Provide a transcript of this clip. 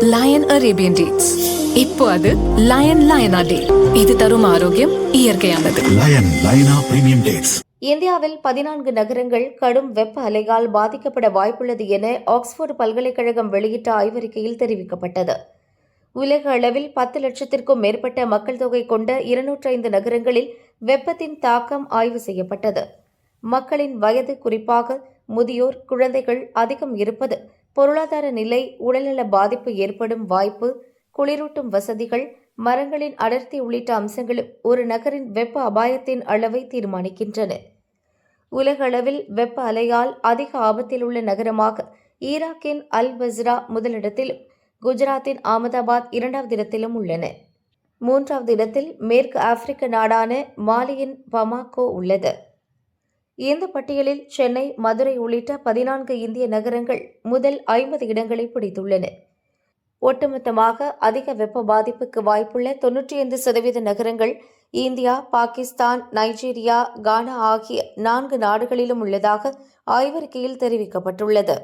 Line Arabian dates. இப்போ அது லயனா டே. இது தரும் ஆரோக்கியம் இயற்கையானது. லயனா பிரீமியம் டேட்ஸ். இந்தியாவில் 14 நகரங்கள் கடும் வெப்ப அலையால் பாதிக்கப்பட வாய்ப்புள்ளது என ஆக்ஸ்போர்டு பல்கலைக்கழகம் வெளியிட்ட ஆய்வறிக்கையில் தெரிவிக்கப்பட்டது. உலக அளவில் 10 லட்சத்திற்கும் மேற்பட்ட மக்கள் தொகை கொண்ட 205 நகரங்களில் வெப்பத்தின் தாக்கம் ஆய்வு செய்யப்பட்டது. மக்களின் வயது, குறிப்பாக முதியோர், குழந்தைகள் அதிகம் இருப்பது, பொருளாதார நிலை, உடல்நல பாதிப்பு ஏற்படும் வாய்ப்பு, குளிரூட்டும் வசதிகள், மரங்களின் அடர்த்தி உள்ளிட்ட அம்சங்களும் ஒரு நகரின் வெப்ப அபாயத்தின் அளவை தீர்மானிக்கின்றன. உலக அளவில் வெப்ப அலையால் அதிக ஆபத்தில் உள்ள நகரமாக ஈராக்கின் அல் பஸ்ரா முதலிடத்திலும், குஜராத்தின் அகமதாபாத் 2வது இடத்திலும் உள்ளன. 3வது இடத்தில் மேற்கு ஆப்பிரிக்க நாடான மாலியின் பமாகோ உள்ளது. இந்த பட்டியலில் சென்னை, மதுரை உள்ளிட்ட 14 இந்திய நகரங்கள் முதல் 50 இடங்களை பிடித்துள்ளன. ஒட்டுமொத்தமாக அதிக வெப்ப பாதிப்புக்கு வாய்ப்புள்ள 95% நகரங்கள் இந்தியா, பாகிஸ்தான், நைஜீரியா, கானா ஆகிய 4 நாடுகளிலும் உள்ளதாக ஆய்வறிக்கையில் தெரிவிக்கப்பட்டுள்ளது.